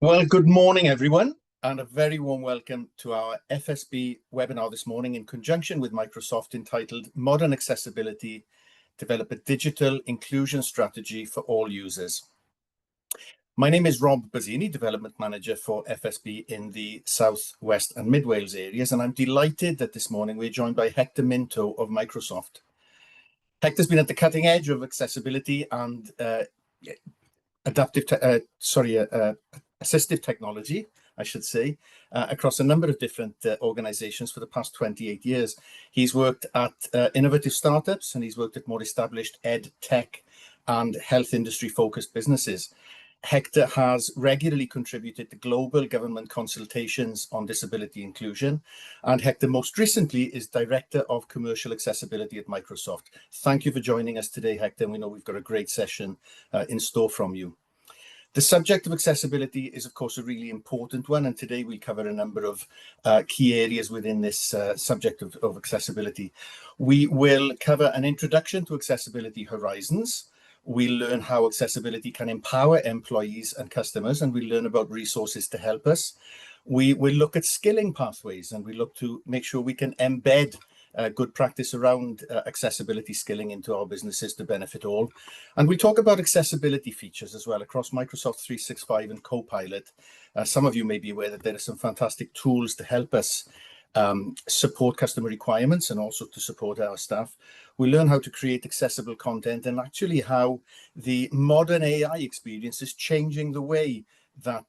Well, good morning, everyone, and a very warm welcome to our FSB webinar this morning in conjunction with Microsoft entitled Modern Accessibility, Develop a Digital Inclusion Strategy for All Users. My name is Rob Bazzini, Development Manager for FSB in the South, West and Mid Wales areas, and I'm delighted that this morning we're joined by Hector Minto of Microsoft. Hector's been at the cutting edge of accessibility and assistive technology, I should say, across a number of different organizations for the past 28 years. He's worked at innovative startups, and he's worked at more established ed tech and health industry focused businesses. Hector has regularly contributed to global government consultations on disability inclusion, and Hector most recently is Director of Commercial Accessibility at Microsoft. Thank you for joining us today, Hector, and we know we've got a great session in store from you. The subject of accessibility is, of course, a really important one, and today we'll cover a number of key areas within this subject of accessibility. We will cover an introduction to accessibility horizons. We'll learn how accessibility can empower employees and customers, and we'll learn about resources to help us. We will look at skilling pathways, and we look to make sure we can embed good practice around accessibility skilling into our businesses to benefit all. And we talk about accessibility features as well across Microsoft 365 and Copilot. Some of you may be aware that there are some fantastic tools to help us support customer requirements and also to support our staff. We learn how to create accessible content and actually how the modern AI experience is changing the way that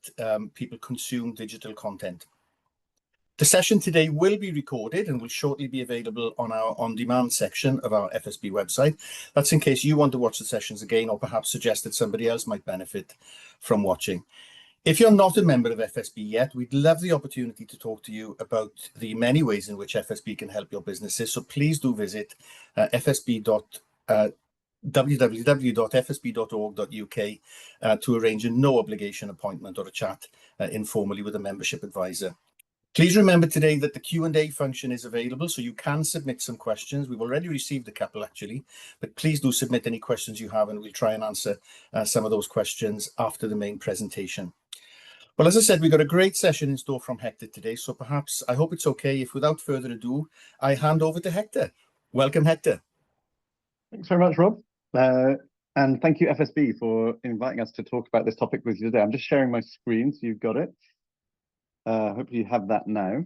people consume digital content. The session today will be recorded and will shortly be available on our on-demand section of our FSB website. That's in case you want to watch the sessions again or perhaps suggest that somebody else might benefit from watching. If you're not a member of FSB yet, we'd love the opportunity to talk to you about the many ways in which FSB can help your businesses. So please do visit www.fsb.org.uk to arrange a no obligation appointment or a chat informally with a membership advisor. Please remember today that the Q&A function is available, so you can submit some questions. We've already received a couple, actually, but please do submit any questions you have, and we'll try and answer some of those questions after the main presentation. Well, as I said, we've got a great session in store from Hector today, so perhaps I hope it's okay if, without further ado, I hand over to Hector. Welcome, Hector. Thanks very much, Rob. And thank you, FSB, for inviting us to talk about this topic with you today. I'm just sharing my screen, so you've got it. Hopefully you have that now.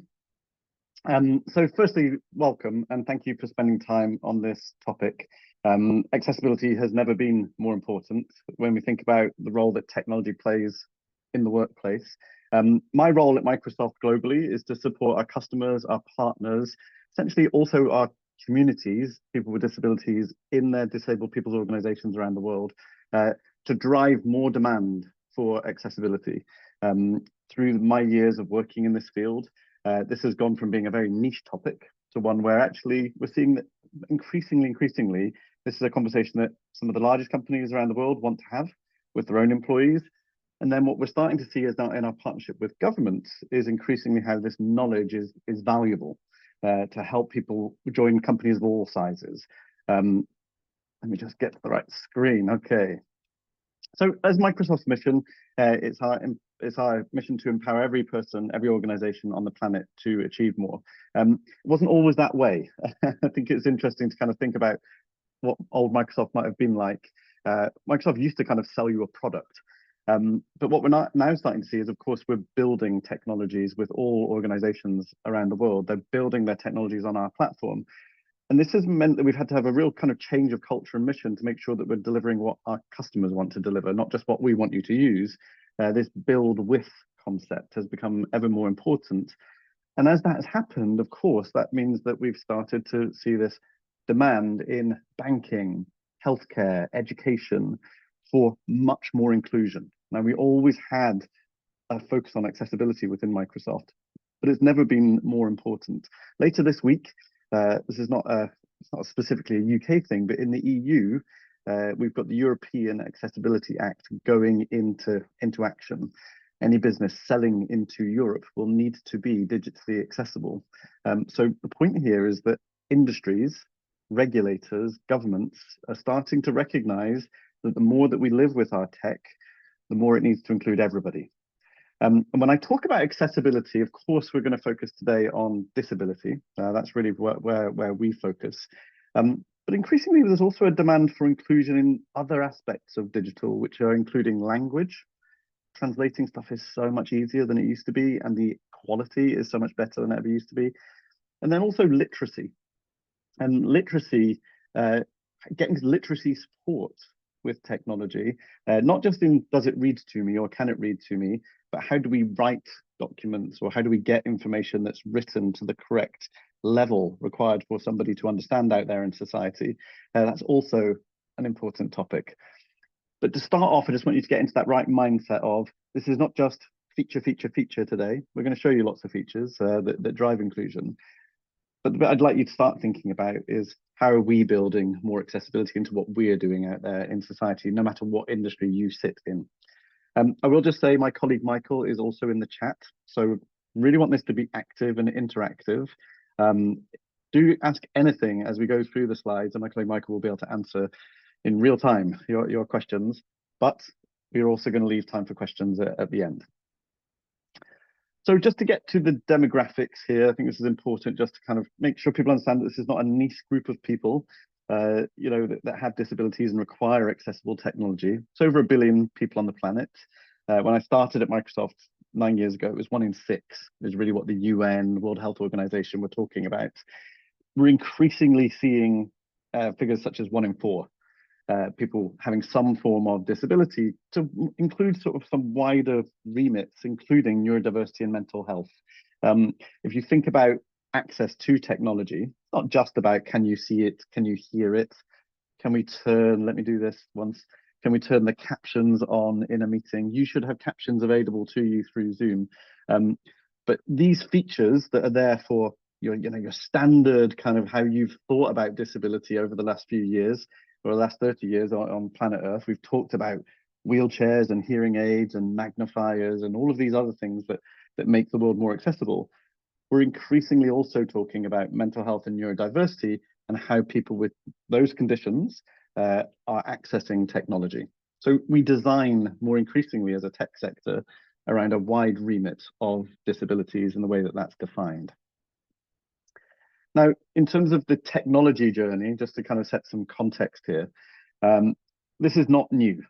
So firstly, welcome, and thank you for spending time on this topic. Accessibility has never been more important when we think about the role that technology plays in the workplace. My role at Microsoft globally is to support our customers, our partners, essentially also our communities, people with disabilities in their disabled people's organizations around the world, to drive more demand for accessibility. Through my years of working in this field, this has gone from being a very niche topic to one where actually we're seeing that increasingly, this is a conversation that some of the largest companies around the world want to have with their own employees. And then what we're starting to see is now in our partnership with governments is increasingly how this knowledge is valuable to help people join companies of all sizes. Let me just get to the right screen. Okay. So as Microsoft's mission, it's our mission to empower every person, every organization on the planet to achieve more. It wasn't always that way. I think it's interesting to kind of think about what old Microsoft might have been like. Microsoft used to kind of sell you a product. But what we're now starting to see is, of course, we're building technologies with all organizations around the world. They're building their technologies on our platform. And this has meant that we've had to have a real kind of change of culture and mission to make sure that we're delivering what our customers want to deliver, not just what we want you to use. This build with concept has become ever more important. And as that has happened, of course, that means that we've started to see this demand in banking, healthcare, education for much more inclusion. Now, we always had a focus on accessibility within Microsoft, but it's never been more important. Later this week, this is not specifically a UK thing, but in the EU, we've got the European Accessibility Act going into action. Any business selling into Europe will need to be digitally accessible. So the point here is that industries, regulators, governments are starting to recognize that the more that we live with our tech, the more it needs to include everybody. And when I talk about accessibility, of course, we're going to focus today on disability. That's really where we focus. But increasingly, there's also a demand for inclusion in other aspects of digital, which are including language. Translating stuff is so much easier than it used to be, and the quality is so much better than it ever used to be. And then also literacy. And literacy, getting literacy support with technology, not just in does it read to me or can it read to me, but how do we write documents, or how do we get information that's written to the correct level required for somebody to understand out there in society. That's also an important topic. But to start off, I just want you to get into that right mindset of this is not just feature today. We're going to show you lots of features that drive inclusion. But the bit I'd like you to start thinking about is how are we building more accessibility into what we're doing out there in society, no matter what industry you sit in. I will just say my colleague Michael is also in the chat, so really want this to be active and interactive. Do ask anything as we go through the slides, and my colleague Michael will be able to answer in real time your questions, but we're also going to leave time for questions at the end. So just to get to the demographics here, I think this is important just to kind of make sure people understand that this is not a niche group of people, that have disabilities and require accessible technology. It's over 1 billion people on the planet. When I started at Microsoft 9 years ago, it was 1 in 6, is really what the UN, World Health Organization, were talking about. We're increasingly seeing figures such as 1 in 4. People having some form of disability, to include sort of some wider remits, including neurodiversity and mental health. If you think about access to technology, it's not just about can you see it, can you hear it, can we turn, let me do this once, can we turn the captions on in a meeting? You should have captions available to you through Zoom. But these features that are there for your standard kind of how you've thought about disability over the last few years, or the last 30 years on planet Earth, we've talked about wheelchairs and hearing aids and magnifiers and all of these other things that make the world more accessible. We're increasingly also talking about mental health and neurodiversity and how people with those conditions are accessing technology. So we design more increasingly as a tech sector around a wide remit of disabilities and the way that that's defined. Now, in terms of the technology journey, just to kind of set some context here, this is not new.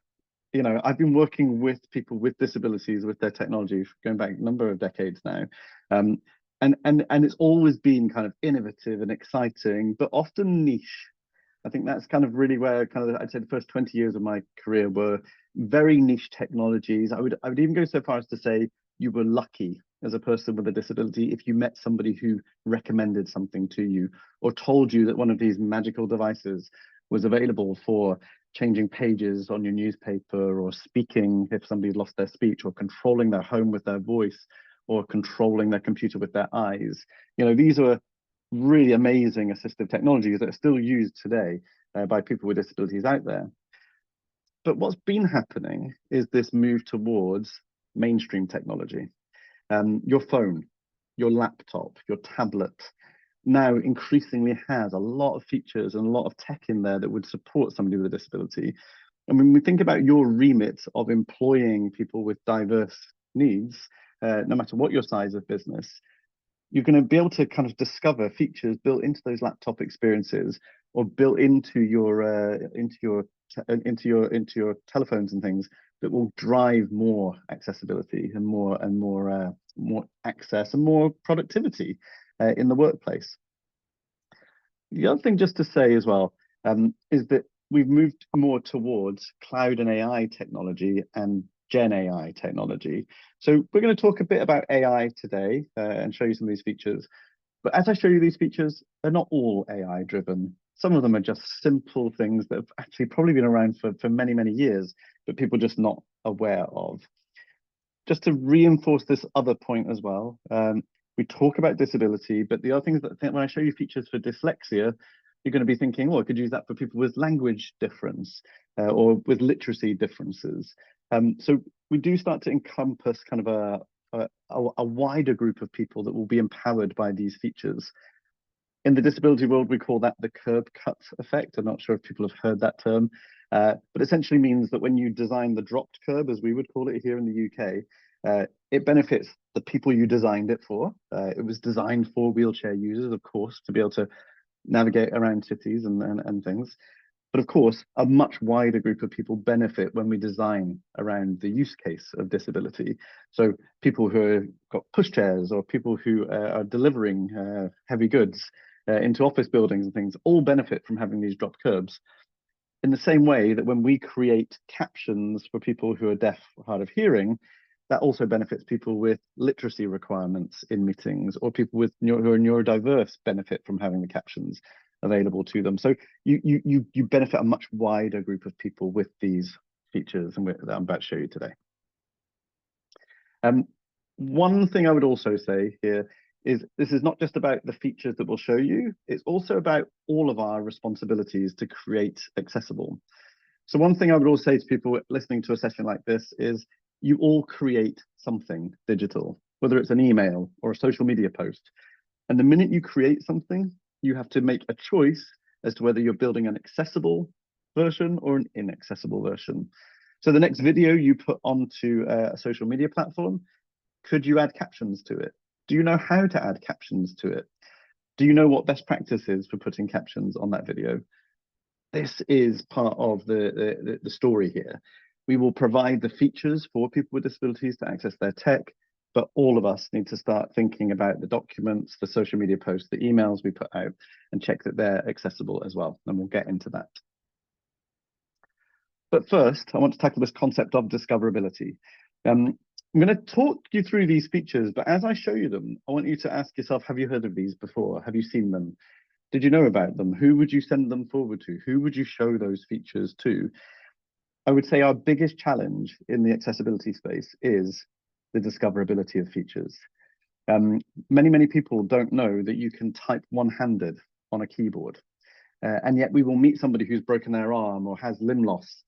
I've been working with people with disabilities with their technology going back a number of decades now. And it's always been kind of innovative and exciting, but often niche. I think that's kind of really where I'd say the first 20 years of my career were very niche technologies. I would even go so far as to say you were lucky as a person with a disability if you met somebody who recommended something to you or told you that one of these magical devices was available for changing pages on your newspaper, or speaking if somebody's lost their speech, or controlling their home with their voice, or controlling their computer with their eyes. These are really amazing assistive technologies that are still used today by people with disabilities out there. But what's been happening is this move towards mainstream technology. Your phone, your laptop, your tablet now increasingly has a lot of features and a lot of tech in there that would support somebody with a disability. And when we think about your remit of employing people with diverse needs, no matter what your size of business, you're going to be able to kind of discover features built into those laptop experiences, or built into your telephones and things, that will drive more accessibility and more access and more productivity in the workplace. The other thing just to say as well is that we've moved more towards cloud and AI technology and Gen AI technology. So we're going to talk a bit about AI today and show you some of these features. But as I show you these features, they're not all AI driven. Some of them are just simple things that have actually probably been around for many, many years, but people are just not aware of. Just to reinforce this other point as well, we talk about disability, but the other thing is that when I show you features for dyslexia, you're going to be thinking, oh, I could use that for people with language difference or with literacy differences. So we do start to encompass kind of a wider group of people that will be empowered by these features. In the disability world, we call that the curb cut effect. I'm not sure if people have heard that term, but essentially means that when you design the dropped curb, as we would call it here in the UK, It benefits the people you designed it for. It was designed for wheelchair users, of course, to be able to navigate around cities and things. But of course, a much wider group of people benefit when we design around the use case of disability. So people who have got pushchairs, or people who are delivering heavy goods into office buildings and things, all benefit from having these drop curbs. In the same way that when we create captions for people who are deaf or hard of hearing, that also benefits people with literacy requirements in meetings, or people with who are neurodiverse benefit from having the captions available to them. So you benefit a much wider group of people with these features that I'm about to show you today. One thing I would also say here is this is not just about the features that we'll show you, it's also about all of our responsibilities to create accessible. So one thing I would also say to people listening to a session like this is you all create something digital, whether it's an email or a social media post. And the minute you create something, you have to make a choice as to whether you're building an accessible version or an inaccessible version. So the next video you put onto a social media platform, could you add captions to it? Do you know how to add captions to it? Do you know what best practice is for putting captions on that video? This is part of the story here. We will provide the features for people with disabilities to access their tech, but all of us need to start thinking about the documents, the social media posts, the emails we put out, and check that they're accessible as well. And we'll get into that. But first, I want to tackle this concept of discoverability. I'm going to talk you through these features, but as I show you them, I want you to ask yourself, have you heard of these before? Have you seen them? Did you know about them? Who would you send them forward to? Who would you show those features to? I would say our biggest challenge in the accessibility space is the discoverability of features. Many people don't know that you can type one-handed on a keyboard. And yet we will meet somebody who's broken their arm or has limb loss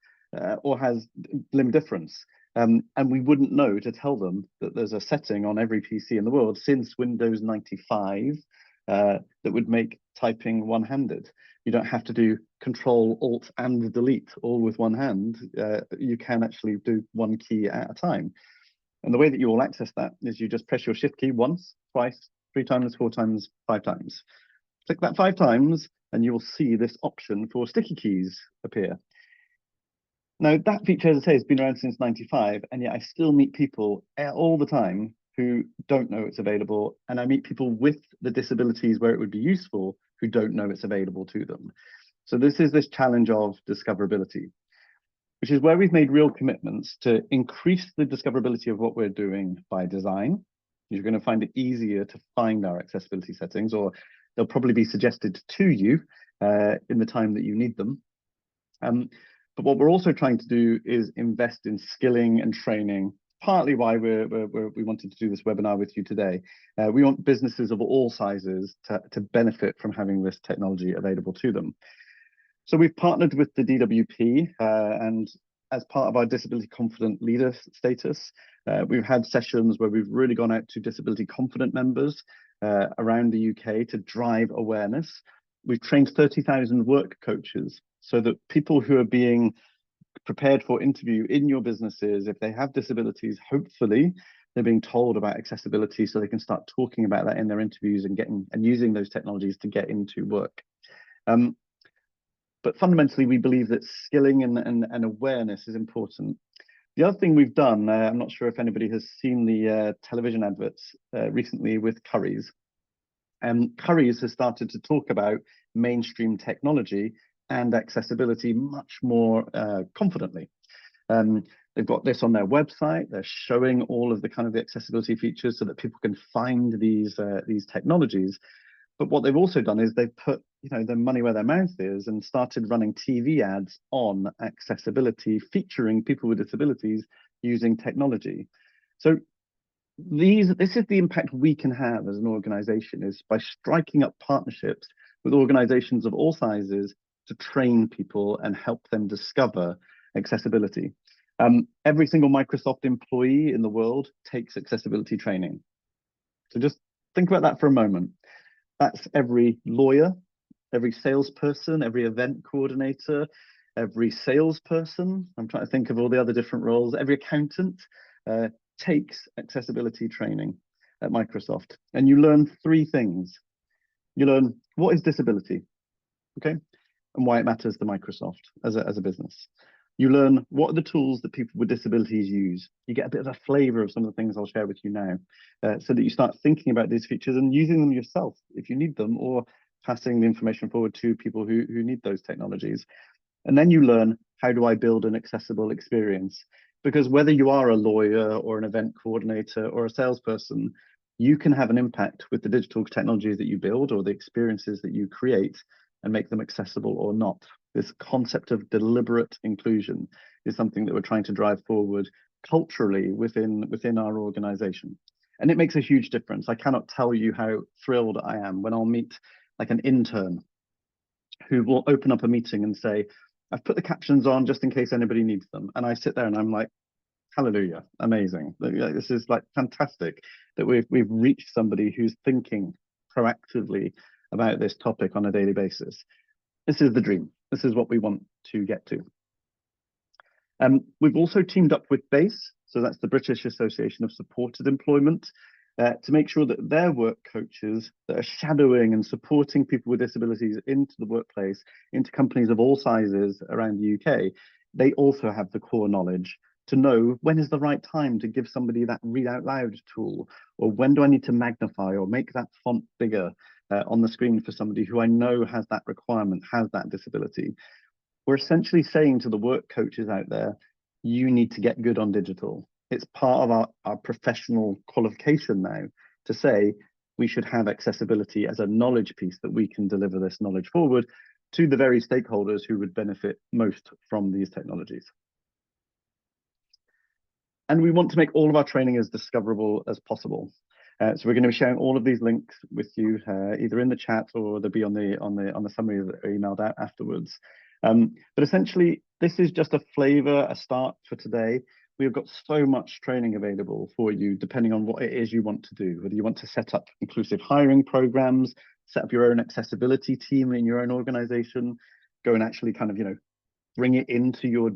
or has limb difference. And we wouldn't know to tell them that there's a setting on every PC in the world since Windows 95 that would make typing one-handed. You don't have to do Control, Alt, and Delete all with one hand. You can actually do one key at a time. And the way that you will access that is you just press your Shift key once, twice, 3 times, 4 times, 5 times. Click that 5 times, and you will see this option for sticky keys appear. Now, that feature, as I say, has been around since 95, and yet I still meet people all the time who don't know it's available, and I meet people with the disabilities where it would be useful who don't know it's available to them. So this is this challenge of discoverability, which is where we've made real commitments to increase the discoverability of what we're doing by design. You're going to find it easier to find our accessibility settings, or they'll probably be suggested to you in the time that you need them. But what we're also trying to do is invest in skilling and training, partly why we wanted to do this webinar with you today. We want businesses of all sizes to benefit from having this technology available to them. So we've partnered with the DWP, and as part of our Disability Confident Leader status, we've had sessions where we've really gone out to disability confident members around the UK to drive awareness. We've trained 30,000 work coaches so that people who are being prepared for interview in your businesses, if they have disabilities, hopefully they're being told about accessibility so they can start talking about that in their interviews and using those technologies to get into work. But fundamentally, we believe that skilling and awareness is important. The other thing we've done, I'm not sure if anybody has seen the television adverts recently with Currys. Currys has started to talk about mainstream technology and accessibility much more confidently. They've got this on their website. They're showing all of the kind of the accessibility features so that people can find these technologies. But what they've also done is they've put their money where their mouth is and started running TV ads on accessibility, featuring people with disabilities using technology. So this is the impact we can have as an organization, is by striking up partnerships with organizations of all sizes to train people and help them discover accessibility. Every single Microsoft employee in the world takes accessibility training. So just think about that for a moment. That's every lawyer, every salesperson, every event coordinator, every salesperson. I'm trying to think of all the other different roles, every accountant, takes accessibility training at Microsoft, and you learn three things. You learn what is disability, okay, and why it matters to Microsoft as a business. You learn what are the tools that people with disabilities use. You get a bit of a flavor of some of the things I'll share with you now, so that you start thinking about these features and using them yourself if you need them, or passing the information forward to people who need those technologies. And then you learn, how do I build an accessible experience? Because whether you are a lawyer or an event coordinator or a salesperson, you can have an impact with the digital technologies that you build or the experiences that you create and make them accessible or not. This concept of deliberate inclusion is something that we're trying to drive forward culturally within our organization. And it makes a huge difference. I cannot tell you how thrilled I am when I'll meet like an intern who will open up a meeting and say, I've put the captions on just in case anybody needs them. And I sit there and I'm like, hallelujah, amazing. This is like fantastic that we've reached somebody who's thinking proactively about this topic on a daily basis. This is the dream. This is what we want to get to. We've also teamed up with BASE, so that's the British Association of Supported Employment, to make sure that their work coaches that are shadowing and supporting people with disabilities into the workplace, into companies of all sizes around the UK, they also have the core knowledge to know when is the right time to give somebody that read out loud tool, or when do I need to magnify or make that font bigger on the screen for somebody who I know has that requirement, has that disability. We're essentially saying to the work coaches out there, you need to get good on digital. It's part of our professional qualification now to say we should have accessibility as a knowledge piece, that we can deliver this knowledge forward to the very stakeholders who would benefit most from these technologies. And we want to make all of our training as discoverable as possible. So we're going to be sharing all of these links with you, either in the chat or they'll be on the summary that are emailed out afterwards. But essentially, this is just a flavor, a start for today. We've got so much training available for you, depending on what it is you want to do. Whether you want to set up inclusive hiring programs, set up your own accessibility team in your own organization, go and actually kind of, bring it into your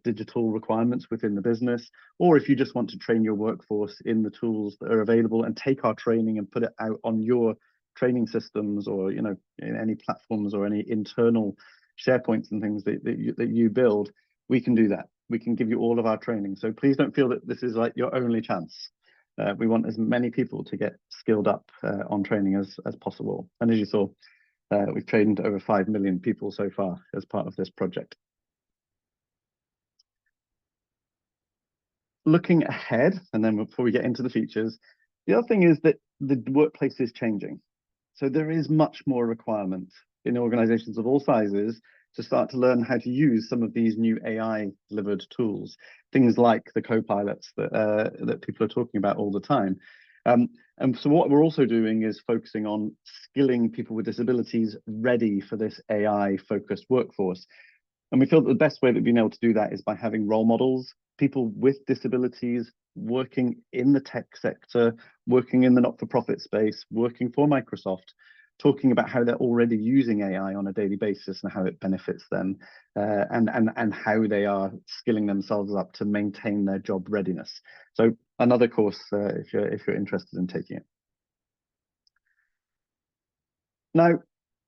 digital requirements within the business, or if you just want to train your workforce in the tools that are available and take our training and put it out on your training systems, or in any platforms or any internal SharePoints and things that you build, we can do that. We can give you all of our training. So please don't feel that this is like your only chance. We want as many people to get skilled up on training as possible. And as you saw, we've trained over 5 million people so far as part of this project. Looking ahead, and then before we get into the features, the other thing is that the workplace is changing. So there is much more requirement in organizations of all sizes to start to learn how to use some of these new AI delivered tools, things like the copilots that people are talking about all the time. And so what we're also doing is focusing on skilling people with disabilities ready for this AI focused workforce. And we feel that the best way that we've been able to do that is by having role models, people with disabilities working in the tech sector, working in the not-for-profit space, working for Microsoft, talking about how they're already using AI on a daily basis and how it benefits them, and how they are skilling themselves up to maintain their job readiness. So another course if you're interested in taking it. Now,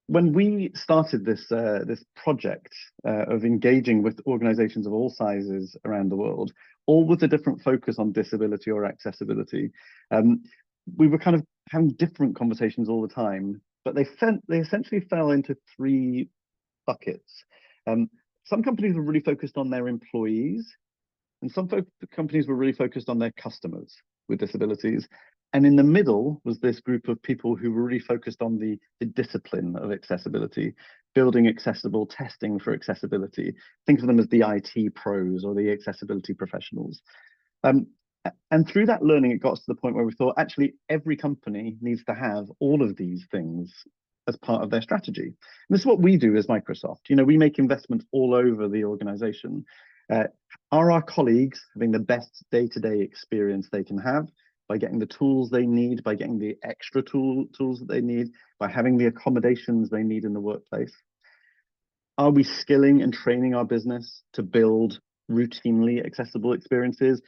when we started this project of engaging with organizations of all sizes around the world, all with a different focus on disability or accessibility, we were kind of having different conversations all the time, but they essentially fell into three buckets. Some companies were really focused on their employees, and some companies were really focused on their customers with disabilities. And in the middle was this group of people who were really focused on the discipline of accessibility, building accessible testing for accessibility. Think of them as the IT pros or the accessibility professionals. And through that learning, it got to the point where we thought, actually, every company needs to have all of these things as part of their strategy. And this is what we do as Microsoft. We make investments all over the organization. Are our colleagues having the best day-to-day experience they can have by getting the tools they need, by getting the extra tools that they need, by having the accommodations they need in the workplace? Are we skilling and training our business to build routinely accessible experiences?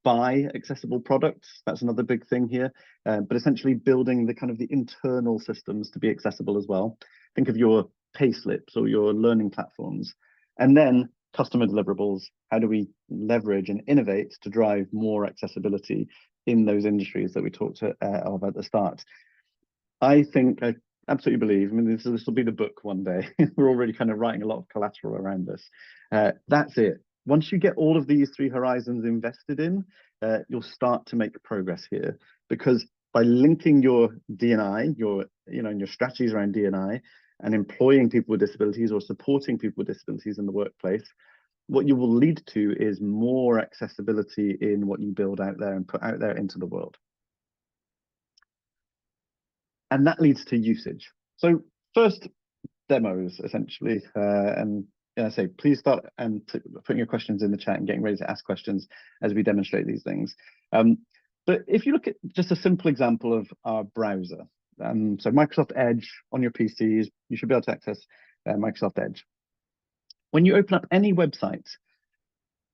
buy accessible products. That's another big thing here, but essentially building the kind of the internal systems to be accessible as well. Think of your pay slips or your learning platforms, and then customer deliverables. How do we leverage and innovate to drive more accessibility in those industries that we talked of at the start? I think, I absolutely believe, I mean, this will be the book one day. We're already kind of writing a lot of collateral around this. That's it. Once you get all of these three horizons invested in, you'll start to make progress here, because by linking your D&I, and your strategies around D&I, and employing people with disabilities or supporting people with disabilities in the workplace, what you will lead to is more accessibility in what you build out there and put out there into the world. And that leads to usage. So first, demos, essentially. And I say, please start putting your questions in the chat and getting ready to ask questions as we demonstrate these things. But if you look at just a simple example of our browser, so Microsoft Edge on your PCs, you should be able to access Microsoft Edge. When you open up any website,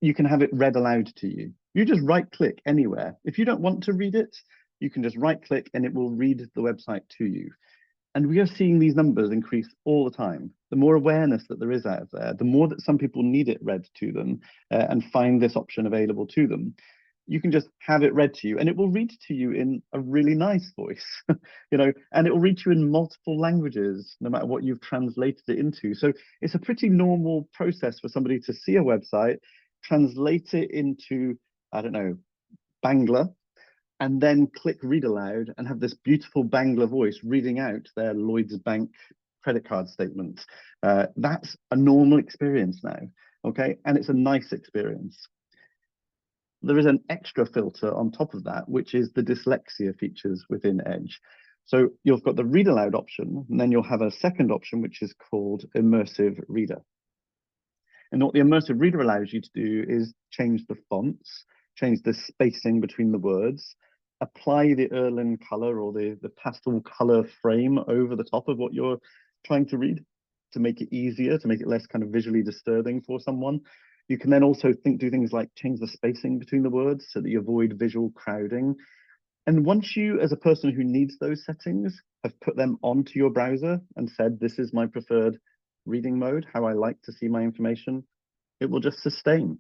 you can have it read aloud to you. You just right-click anywhere. If you don't want to read it, you can just right-click and it will read the website to you. And we are seeing these numbers increase all the time. The more awareness that there is out there, the more that some people need it read to them and find this option available to them. You can just have it read to you, and it will read to you in a really nice voice, and it will read to you in multiple languages, no matter what you've translated it into. So it's a pretty normal process for somebody to see a website, translate it into, I don't know, Bangla, and then click read aloud and have this beautiful Bangla voice reading out their Lloyds Bank credit card statement. That's a normal experience now, okay? And it's a nice experience. There is an extra filter on top of that, which is the dyslexia features within Edge. So you've got the read aloud option, and then you'll have a second option, which is called Immersive Reader. And what the Immersive Reader allows you to do is change the fonts, change the spacing between the words, apply the Erlen color or the pastel color frame over the top of what you're trying to read to make it easier, to make it less kind of visually disturbing for someone. You can then also do things like change the spacing between the words so that you avoid visual crowding. And once you, as a person who needs those settings, have put them onto your browser and said, this is my preferred reading mode, how I like to see my information, it will just sustain.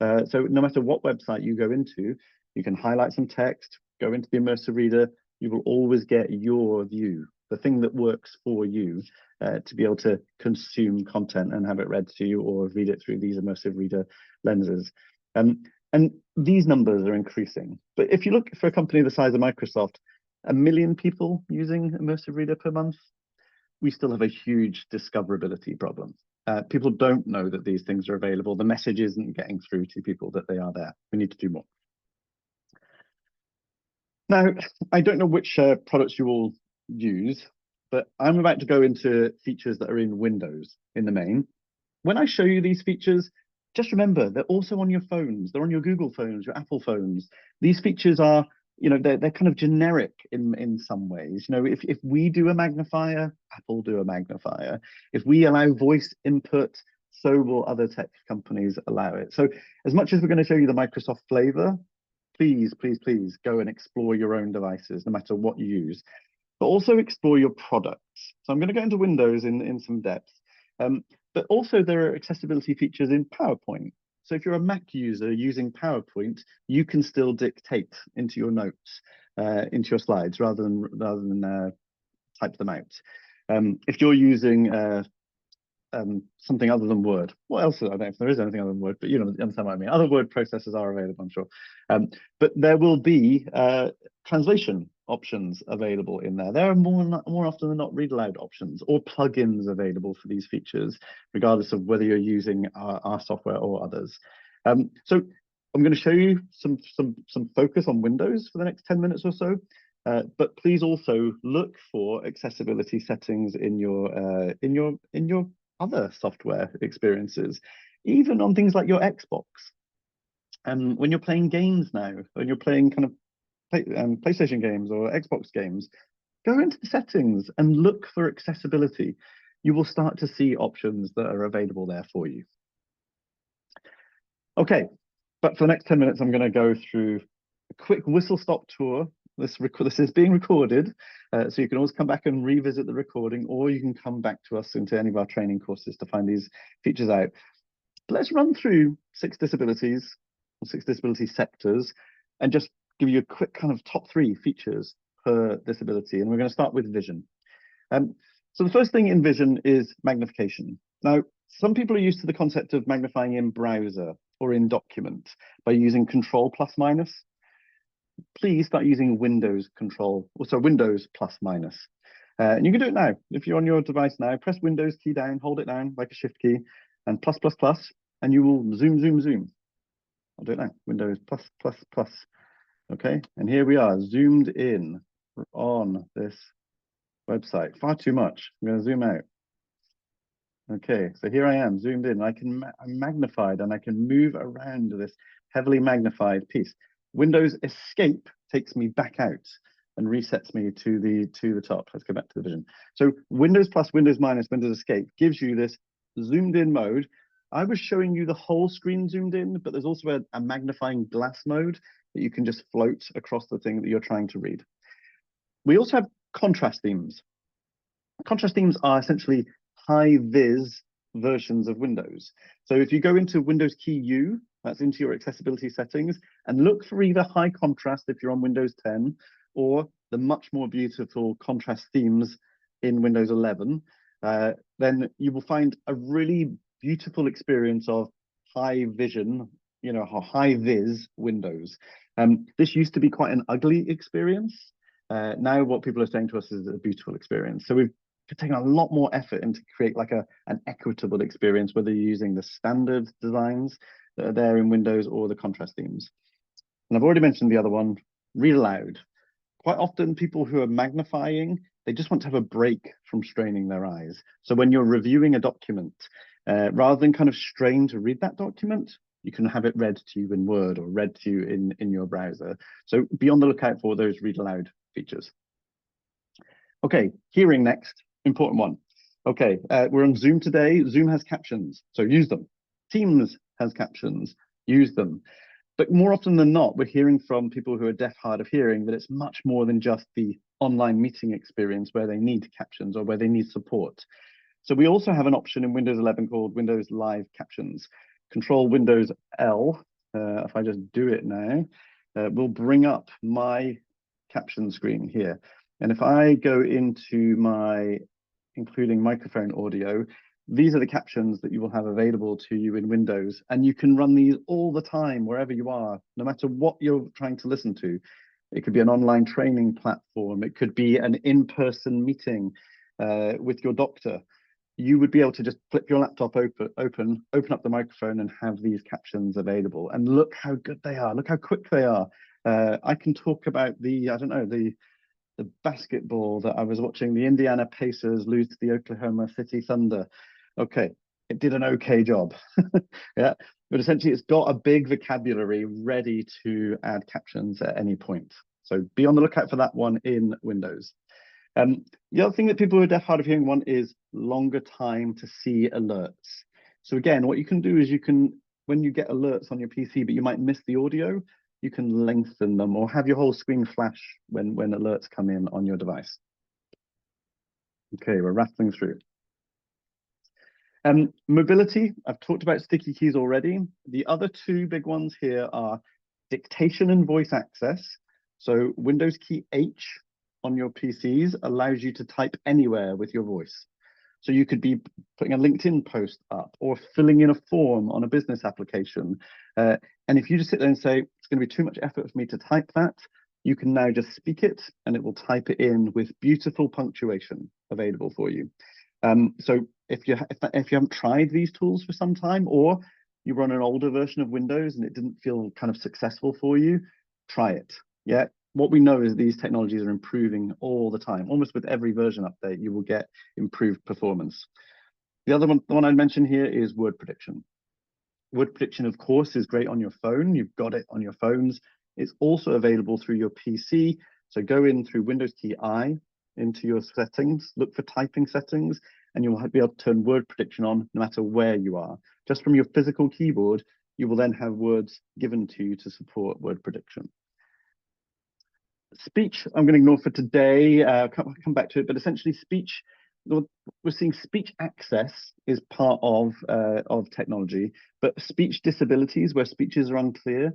So no matter what website you go into, you can highlight some text, go into the Immersive Reader, you will always get your view, the thing that works for you, to be able to consume content and have it read to you or read it through these Immersive Reader lenses. And these numbers are increasing. But if you look for a company the size of Microsoft, 1 million people using Immersive Reader per month, we still have a huge discoverability problem. People don't know that these things are available. The message isn't getting through to people that they are there. We need to do more. Now, I don't know which products you all use, but I'm about to go into features that are in Windows in the main. When I show you these features, just remember, they're also on your phones. They're on your Google phones, your Apple phones. These features are, they're kind of generic in some ways. If we do a magnifier, Apple do a magnifier. If we allow voice input, so will other tech companies allow it. So as much as we're going to show you the Microsoft flavor, please, please, please go and explore your own devices, no matter what you use, but also explore your products. So I'm going to go into Windows in some depth, but also there are accessibility features in PowerPoint. So if you're a Mac user using PowerPoint, you can still dictate into your notes, into your slides, rather than type them out. If you're using something other than Word, what else? I don't know if there is anything other than Word, but you understand what I mean. Other word processors are available, I'm sure. But there will be translation options available in there. There are more often than not read aloud options or plugins available for these features, regardless of whether you're using our software or others. So I'm going to show you some focus on Windows for the next 10 minutes or so. But please also look for accessibility settings in your other software experiences, even on things like your Xbox. And when you're playing games now, when you're playing kind of PlayStation games or Xbox games, go into the settings and look for accessibility. You will start to see options that are available there for you. Okay, But for the next 10 minutes, I'm going to go through a quick whistle-stop tour. This is being recorded, so you can always come back and revisit the recording, or you can come back to us into any of our training courses to find these features out. Let's run through 6 disabilities, or 6 disability sectors, and just give you a quick kind of top 3 features per disability. And we're going to start with vision. So the first thing in vision is magnification. Now, some people are used to the concept of magnifying in browser or in document by using Control plus minus. Please start using Windows Control, also Windows plus minus. And you can do it now. If you're on your device now, press Windows key down, hold it down like a shift key, and plus plus plus, and you will zoom, zoom, zoom. I'll do it now. Windows plus plus plus. Okay, and here we are, zoomed in on this website. Far too much. I'm going to zoom out. Okay, so here I am, zoomed in. I'm magnified, and I can move around this heavily magnified piece. Windows Escape takes me back out and resets me to the top. Let's go back to the vision. So Windows plus, Windows minus, Windows Escape gives you this zoomed in mode. I was showing you the whole screen zoomed in, but there's also a magnifying glass mode that you can just float across the thing that you're trying to read. We also have contrast themes. Contrast themes are essentially high-vis versions of Windows. So if you go into Windows key U, that's into your accessibility settings, and look for either high contrast if you're on Windows 10, or the much more beautiful contrast themes in Windows 11, then you will find a really beautiful experience of high vision, high vis Windows. This used to be quite an ugly experience. Now what people are saying to us is a beautiful experience. So we've taken a lot more effort into create like an equitable experience, whether you're using the standard designs that are there in Windows or the contrast themes. And I've already mentioned the other one, read aloud. Quite often people who are magnifying, they just want to have a break from straining their eyes. So when you're reviewing a document, rather than kind of strain to read that document, you can have it read to you in Word or read to you in your browser. So be on the lookout for those read aloud features. Okay, hearing next, important one. Okay, we're on Zoom today. Zoom has captions, so use them. Teams has captions, use them. But more often than not, we're hearing from people who are deaf, hard of hearing that it's much more than just the online meeting experience where they need captions or where they need support. So we also have an option in Windows 11 called Windows Live Captions. Control Windows L, if I just do it now, will bring up my caption screen here. And if I go into my, including microphone audio, these are the captions that you will have available to you in Windows, and you can run these all the time, wherever you are, no matter what you're trying to listen to. It could be an online training platform. It could be an in-person meeting with your doctor. You would be able to just flip your laptop open up the microphone and have these captions available. And look how good they are. Look how quick they are. I can talk about the basketball that I was watching, the Indiana Pacers lose to the Oklahoma City Thunder. Okay, it did an okay job. Yeah, but essentially it's got a big vocabulary ready to add captions at any point. So be on the lookout for that one in Windows. The other thing that people who are deaf, hard of hearing want is longer time to see alerts. So again, what you can do is when you get alerts on your PC, but you might miss the audio, you can lengthen them or have your whole screen flash when alerts come in on your device. Okay, we're rattling through. Mobility, I've talked about sticky keys already. The other 2 big ones here are dictation and voice access. So Windows key H on your PCs allows you to type anywhere with your voice. So you could be putting a LinkedIn post up or filling in a form on a business application. And if you just sit there and say, it's going to be too much effort for me to type that, you can now just speak it and it will type it in with beautiful punctuation available for you. So if you haven't tried these tools for some time, or you run an older version of Windows and it didn't feel kind of successful for you, try it. Yeah. What we know is these technologies are improving all the time. Almost with every version update, you will get improved performance. The other one, the one I'd mention here is word prediction. Word prediction, of course, is great on your phone. You've got it on your phones. It's also available through your PC. So go in through Windows key I into your settings, look for typing settings, and you'll be able to turn word prediction on no matter where you are. Just from your physical keyboard, you will then have words given to you to support word prediction. Speech, I'm going to ignore for today, come back to it, but essentially speech, we're seeing speech access is part of technology, but speech disabilities where speeches are unclear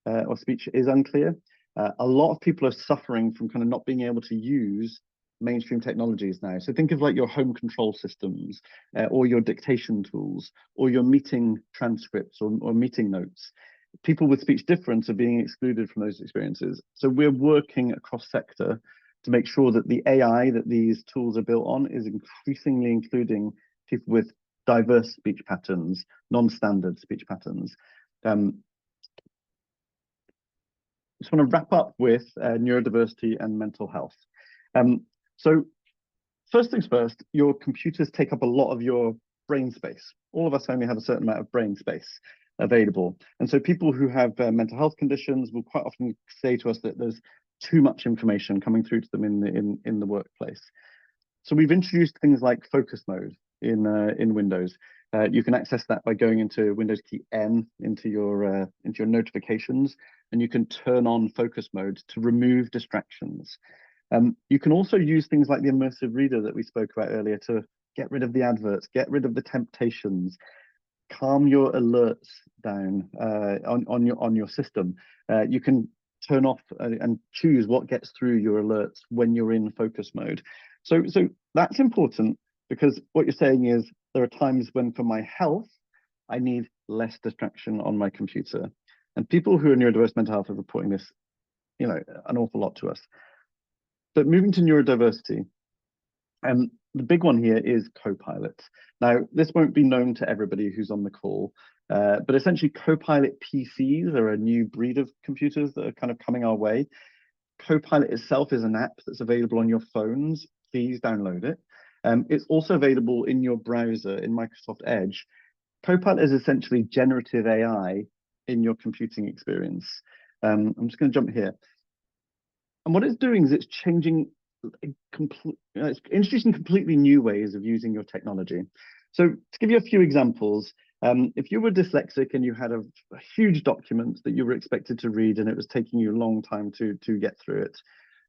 or speech is unclear, a lot of people are suffering from kind of not being able to use mainstream technologies now. So think of like your home control systems or your dictation tools or your meeting transcripts or meeting notes. People with speech difference are being excluded from those experiences. So we're working across sector to make sure that the AI that these tools are built on is increasingly including people with diverse speech patterns, non-standard speech patterns. Just want to wrap up with neurodiversity and mental health. So first things first, your computers take up a lot of your brain space. All of us only have a certain amount of brain space available. And so people who have mental health conditions will quite often say to us that there's too much information coming through to them in the workplace. So we've introduced things like focus mode in Windows. You can access that by going into Windows key N into your notifications, and you can turn on focus mode to remove distractions. You can also use things like the immersive reader that we spoke about earlier to get rid of the adverts, get rid of the temptations, calm your alerts down on your system. You can turn off and choose what gets through your alerts when you're in focus mode. So that's important, because what you're saying is there are times when for my health, I need less distraction on my computer. And people who are neurodiverse mental health are reporting this, an awful lot to us. But moving to neurodiversity, the big one here is Copilot. Now, this won't be known to everybody who's on the call, but essentially Copilot PCs are a new breed of computers that are kind of coming our way. Copilot itself is an app that's available on your phones. Please download it. It's also available in your browser in Microsoft Edge. Copilot is essentially generative AI in your computing experience. I'm just going to jump here. And what it's doing is it's changing, it's introducing completely new ways of using your technology. So to give you a few examples, if you were dyslexic and you had a huge document that you were expected to read and it was taking you a long time to get through it,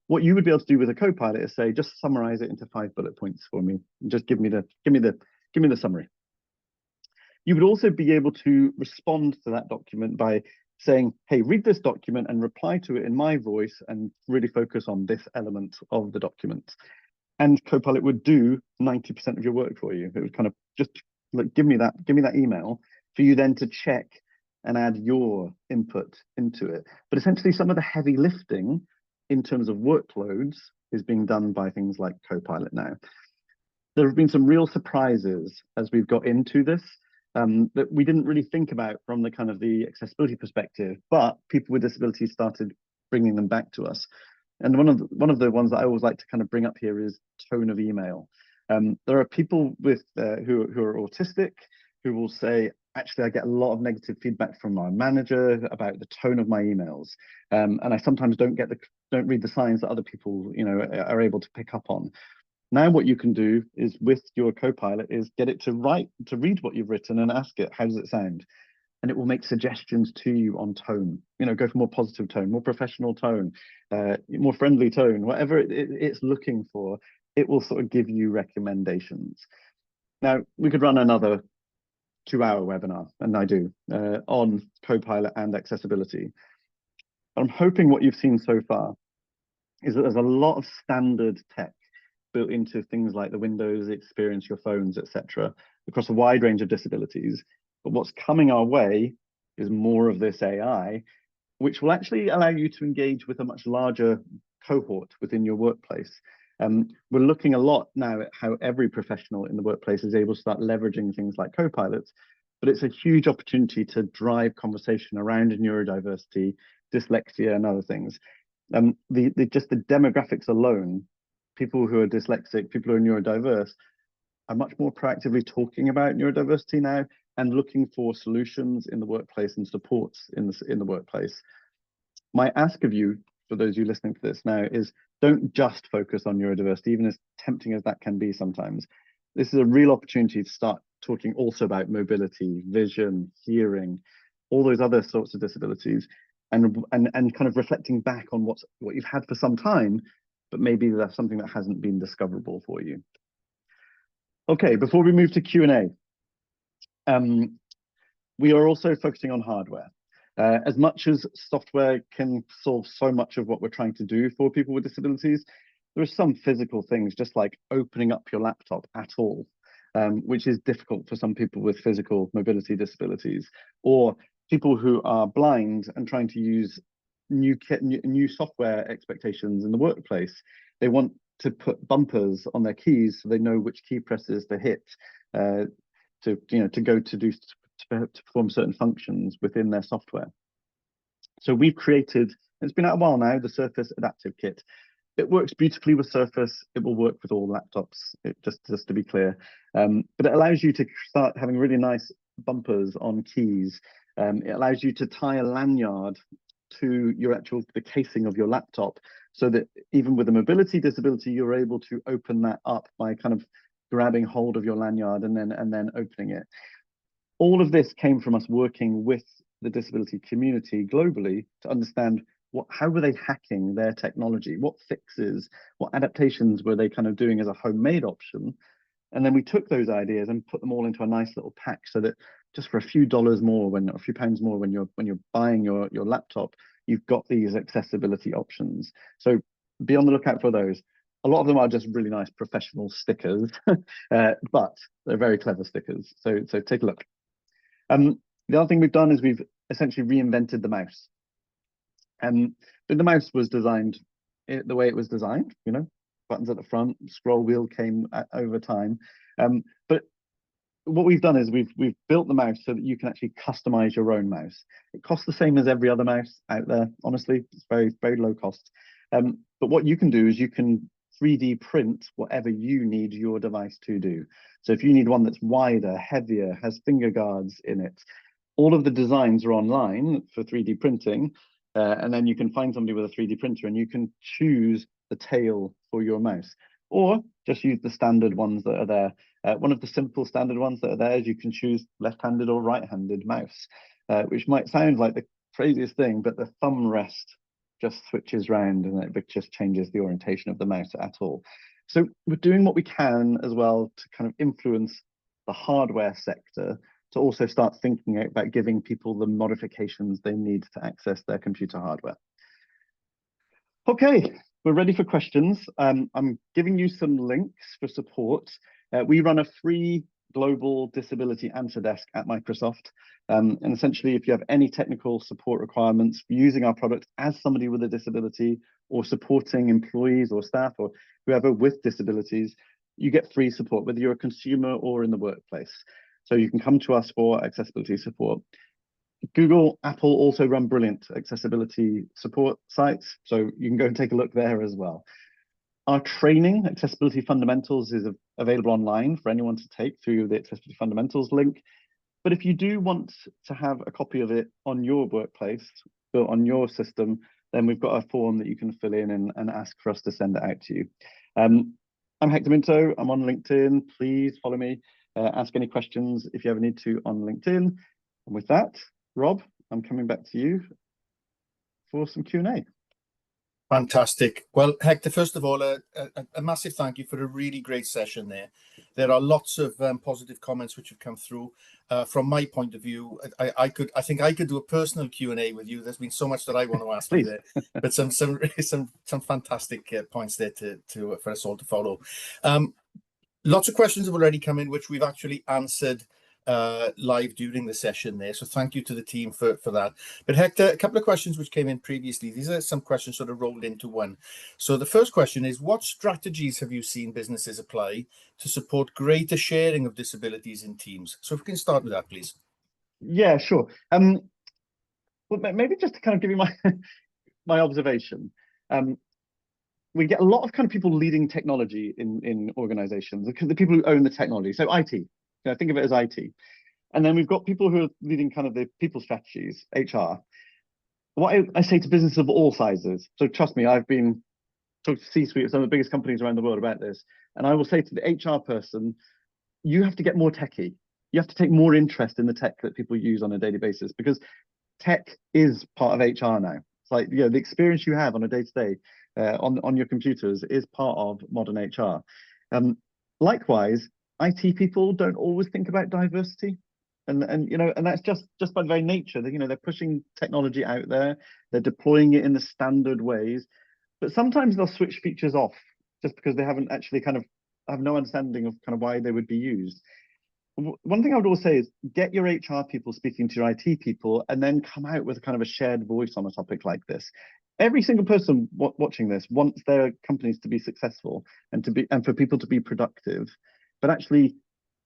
what you would be able to do with a Copilot is say, just summarize it into 5 bullet points for me, and just give me the summary. You would also be able to respond to that document by saying, hey, read this document and reply to it in my voice and really focus on this element of the document. And Copilot would do 90% of your work for you. It would kind of just like, give me that email for you then to check and add your input into it. But essentially some of the heavy lifting in terms of workloads is being done by things like Copilot now. There have been some real surprises as we've got into this that we didn't really think about from the kind of the accessibility perspective, but people with disabilities started bringing them back to us. And one of the ones that I always like to kind of bring up here is tone of email. There are people with who are autistic who will say, actually, I get a lot of negative feedback from my manager about the tone of my emails, and I sometimes don't read the signs that other people are able to pick up on. Now what you can do is with your Copilot is get it to read what you've written and ask it, how does it sound? And it will make suggestions to you on tone, go for more positive tone, more professional tone, more friendly tone, whatever it's looking for, it will sort of give you recommendations. Now, we could run another 2-hour webinar, and I do, on Copilot and accessibility. But I'm hoping what you've seen so far is that there's a lot of standard tech built into things like the Windows experience, your phones, etc., across a wide range of disabilities. But what's coming our way is more of this AI, which will actually allow you to engage with a much larger cohort within your workplace. We're looking a lot now at how every professional in the workplace is able to start leveraging things like Copilots, but it's a huge opportunity to drive conversation around neurodiversity, dyslexia, and other things. Just the demographics alone, people who are dyslexic, people who are neurodiverse, are much more proactively talking about neurodiversity now and looking for solutions in the workplace and supports in the workplace. My ask of you, for those of you listening to this now, is don't just focus on neurodiversity, even as tempting as that can be sometimes. This is a real opportunity to start talking also about mobility, vision, hearing, all those other sorts of disabilities, and kind of reflecting back on what you've had for some time, but maybe that's something that hasn't been discoverable for you. Okay, before we move to Q&A, we are also focusing on hardware. As much as software can solve so much of what we're trying to do for people with disabilities, there are some physical things, just like opening up your laptop at all, which is difficult for some people with physical mobility disabilities, or people who are blind and trying to use new software expectations in the workplace. They want to put bumpers on their keys so they know which key presses to hit to perform certain functions within their software. So we've created, it's been out a while now, the Surface Adaptive Kit. It works beautifully with Surface. It will work with all laptops, just to be clear. But it allows you to start having really nice bumpers on keys. It allows you to tie a lanyard to the casing of your laptop, so that even with a mobility disability, you're able to open that up by kind of grabbing hold of your lanyard and then opening it. All of this came from us working with the disability community globally to understand how were they hacking their technology, what fixes, what adaptations were they kind of doing as a homemade option. And then we took those ideas and put them all into a nice little pack, so that just for a few dollars more, a few pounds more, when you're buying your laptop, you've got these accessibility options. So be on the lookout for those. A lot of them are just really nice professional stickers, but they're very clever stickers. So take a look. The other thing we've done is we've essentially reinvented the mouse. But the mouse was designed the way it was designed, buttons at the front, scroll wheel came over time. But what we've done is we've built the mouse so that you can actually customize your own mouse. It costs the same as every other mouse out there. Honestly, it's very, very low cost. But what you can do is you can 3D print whatever you need your device to do. So if you need one that's wider, heavier, has finger guards in it, all of the designs are online for 3D printing. And then you can find somebody with a 3D printer and you can choose the tail for your mouse, or just use the standard ones that are there. One of the simple standard ones that are there is you can choose left-handed or right-handed mouse, which might sound like the craziest thing, but the thumb rest just switches round and it just changes the orientation of the mouse at all. So we're doing what we can as well to kind of influence the hardware sector to also start thinking about giving people the modifications they need to access their computer hardware. Okay, we're ready for questions. I'm giving you some links for support. We run a free global disability answer desk at Microsoft. And essentially, if you have any technical support requirements using our product as somebody with a disability, or supporting employees or staff or whoever with disabilities, you get free support, whether you're a consumer or in the workplace. So you can come to us for accessibility support. Google, Apple also run brilliant accessibility support sites, so you can go and take a look there as well. Our training, Accessibility Fundamentals, is available online for anyone to take through the Accessibility Fundamentals link. But if you do want to have a copy of it on your workplace, built on your system, then we've got a form that you can fill in and ask for us to send it out to you. I'm Hector Minto. I'm on LinkedIn. Please follow me. Ask any questions if you ever need to on LinkedIn. And with that, Rob, I'm coming back to you for some Q&A. Fantastic. Well, Hector, first of all, a massive thank you for a really great session there. There are lots of positive comments which have come through. From my point of view, I think I could do a personal Q&A with you. There's been so much that I want to ask you there, but some fantastic points there for us all to follow. Lots of questions have already come in, which we've actually answered live during the session there, so thank you to the team for that. But Hector, a couple of questions which came in previously. These are some questions sort of rolled into one. So the first question is, what strategies have you seen businesses apply to support greater sharing of disabilities in teams? So if we can start with that, please. Yeah, sure. Well, maybe just to kind of give you my observation. We get a lot of kind of people leading technology in organizations, the people who own the technology. So IT, think of it as IT. And then we've got people who are leading kind of the people strategies, HR. What I say to businesses of all sizes, so trust me, I've been talking to C-suite of some of the biggest companies around the world about this. And I will say to the HR person, you have to get more techie. you have to take more interest in the tech that people use on a daily basis, because tech is part of HR now. It's like, the experience you have on a day-to-day on your computers is part of modern HR. Likewise, IT people don't always think about diversity. And that's just by the very nature that, they're pushing technology out there, they're deploying it in the standard ways, but sometimes they'll switch features off just because they haven't actually have no understanding of why they would be used. One thing I would always say is get your HR people speaking to your IT people, and then come out with a shared voice on a topic like this. Every single person watching this wants their companies to be successful and for people to be productive. But actually,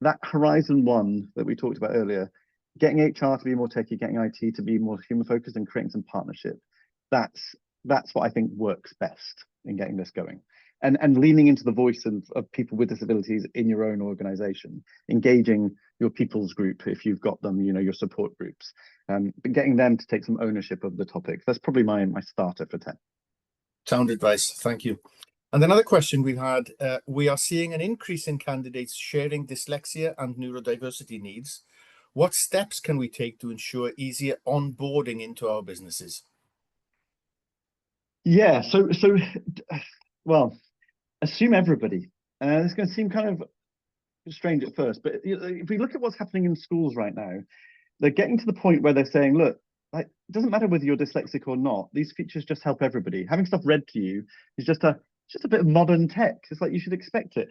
that horizon one that we talked about earlier, getting HR to be more techy, getting IT to be more human focused, and creating some partnership, that's what I think works best in getting this going. And leaning into the voice of people with disabilities in your own organization, engaging your people's group if you've got them, your support groups, but getting them to take some ownership of the topic. That's probably my starter for 10. Sound advice, thank you. And another question we've had, we are seeing an increase in candidates sharing dyslexia and neurodiversity needs. What steps can we take to ensure easier onboarding into our businesses? Yeah, well, assume everybody. It's going to seem kind of strange at first, but if we look at what's happening in schools right now, they're getting to the point where they're saying, look, it doesn't matter whether you're dyslexic or not, these features just help everybody. Having stuff read to you is just a bit of modern tech. It's like you should expect it.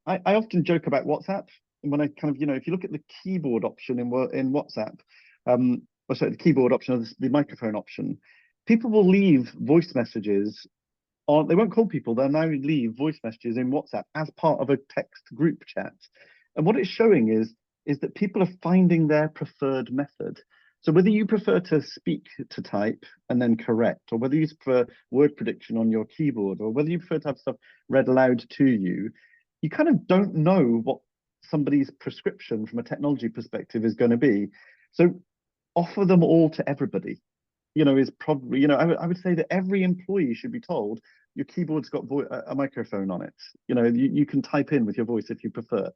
I often joke about WhatsApp, and when I if you look at the keyboard option in WhatsApp, the keyboard option or the microphone option, people will leave voice messages on. They won't call people. They'll now leave voice messages in WhatsApp as part of a text group chat. And what it's showing is that people are finding their preferred method. So whether you prefer to speak to type and then correct, or whether you prefer word prediction on your keyboard, or whether you prefer to have stuff read aloud to you, you don't know what somebody's prescription from a technology perspective is going to be. So offer them all to everybody. Is probably, I would say that every employee should be told your keyboard's got a microphone on it. You can type in with your voice if you prefer,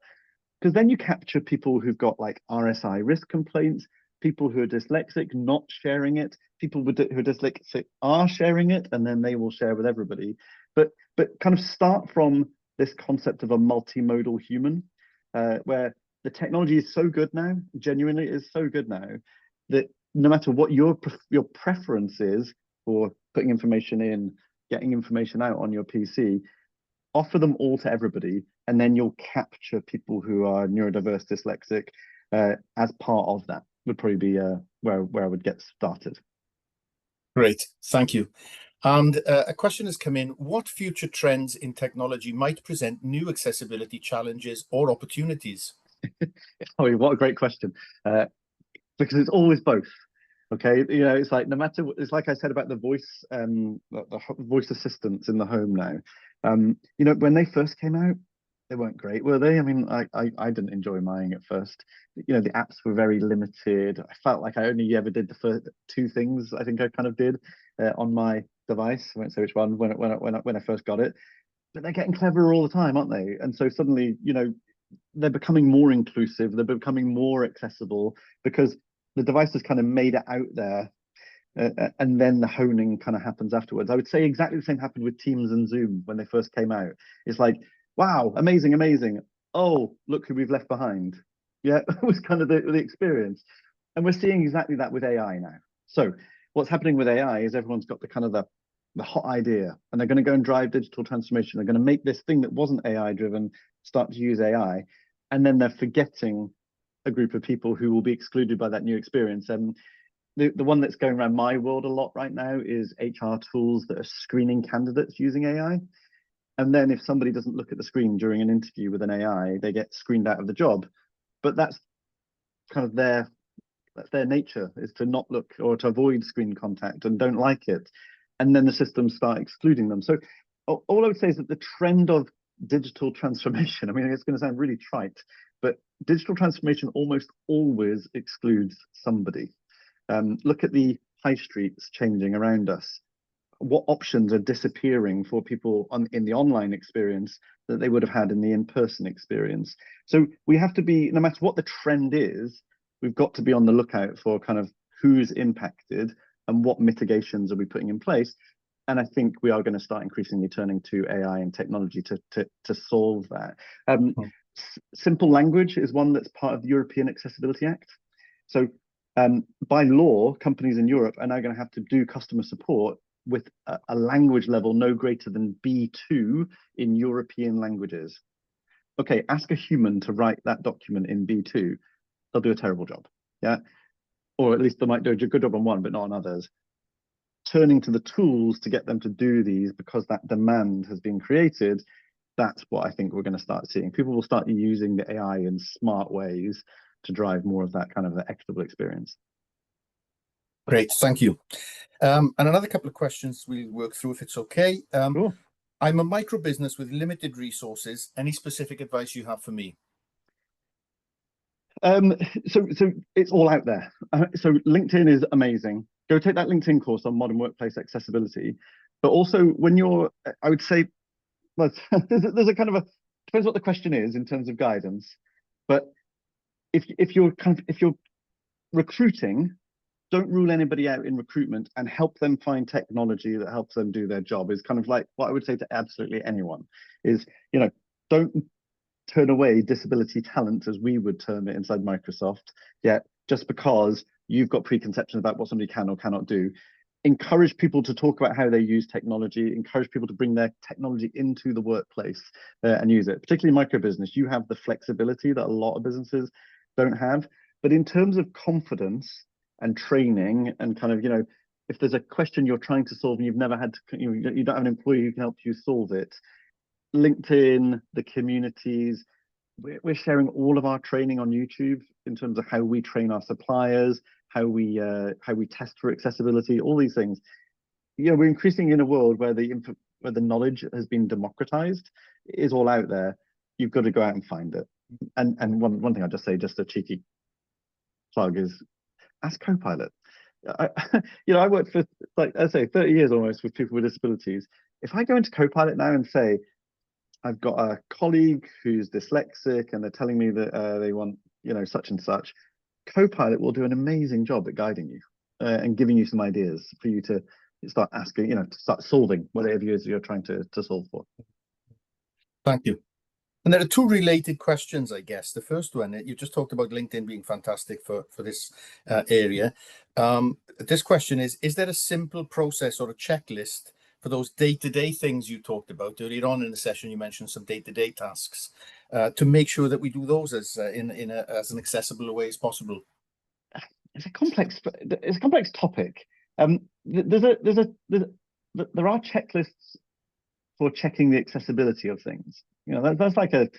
because then you capture people who've got like RSI risk complaints, people who are dyslexic not sharing it, people who are dyslexic are sharing it, and then they will share with everybody. But start from this concept of a multimodal human, where the technology is so good now, genuinely is so good now, that no matter what your preference is for putting information in, getting information out on your PC, offer them all to everybody, and then you'll capture people who are neurodiverse, dyslexic, as part of that. Would probably be where I would get started. Great, thank you. And a question has come in: what future trends in technology might present new accessibility challenges or opportunities? Oh, what a great question. Because it's always both. Okay, it's like no matter what, it's like I said about the voice, the voice assistants in the home now. When they first came out, they weren't great, were they? I mean, I didn't enjoy mine at first. The apps were very limited. I felt like I only ever did the first two things I think I did on my device. I won't say which one when I first got it. But they're getting cleverer all the time, aren't they? And so suddenly, they're becoming more inclusive. They're becoming more accessible because the device has made it out there. And then the honing happens afterwards. I would say exactly the same happened with Teams and Zoom when they first came out. It's like, wow, amazing. Oh, look who we've left behind. Yeah, it was the experience. And we're seeing exactly that with AI now. So what's happening with AI is everyone's got the hot idea, and they're going to go and drive digital transformation. They're going to make this thing that wasn't AI driven start to use AI. And then they're forgetting a group of people who will be excluded by that new experience. And the one that's going around my world a lot right now is HR tools that are screening candidates using AI. And then if somebody doesn't look at the screen during an interview with an AI, they get screened out of the job. But that's their nature, is to not look or to avoid screen contact and don't like it. And then the systems start excluding them. So all I would say is that the trend of digital transformation, I mean, it's going to sound really trite, but digital transformation almost always excludes somebody. Look at the high streets changing around us. what options are disappearing for people in the online experience that they would have had in the in-person experience. So we have to be, no matter what the trend is, we've got to be on the lookout for kind of who's impacted and what mitigations are we putting in place. And I think we are going to start increasingly turning to AI and technology to solve that. Simple language is one that's part of the European Accessibility Act. So by law, companies in Europe are now going to have to do customer support with a language level no greater than B2 in European languages. Okay, ask a human to write that document in B2. They'll do a terrible job, yeah? Or at least they might do a good job on one, but not on others. Turning to the tools to get them to do these because that demand has been created, that's what I think we're going to start seeing. People will start using the AI in smart ways to drive more of that kind of equitable experience. Great, thank you. And another couple of questions we'll work through if it's okay. Sure. I'm a micro business with limited resources. Any specific advice you have for me? So it's all out there. So LinkedIn is amazing. Go take that LinkedIn course on modern workplace accessibility. But also when you're, I would say, well, there's a kind of a, depends what the question is in terms of guidance. But if you're recruiting, don't rule anybody out in recruitment and help them find technology that helps them do their job is kind of like what I would say to absolutely anyone is, you know, don't turn away disability talent as we would term it inside Microsoft, yet just because you've got preconceptions about what somebody can or cannot do. Encourage people to talk about how they use technology, encourage people to bring their technology into the workplace and use it. Particularly micro business, you have the flexibility that a lot of businesses don't have. But in terms of confidence and training and kind of, you know, if there's a question you're trying to solve and you've never had to, you don't have an employee who can help you solve it, LinkedIn, the communities, we're sharing all of our training on YouTube in terms of how we train our suppliers, how we test for accessibility, all these things. You know, we're increasingly in a world where the knowledge has been democratized. It is all out there. You've got to go out and find it. And one thing I'll just say, just a cheeky plug, is ask Copilot. I worked for, like I say, 30 years almost with people with disabilities. If I go into Copilot now and say, I've got a colleague who's dyslexic and they're telling me that they want, you know, such and such, Copilot will do an amazing job at guiding you and giving you some ideas for you to start asking, you know, to start solving whatever it is you're trying to solve for. Thank you. And there are two related questions, I guess. The first one, you just talked about LinkedIn being fantastic for this area. This question is there a simple process or a checklist for those day-to-day things you talked about earlier on in the session? You mentioned some day-to-day tasks to make sure that we do those as as an accessible way as possible. It's a complex topic. There are checklists for checking the accessibility of things. You know, that's like it's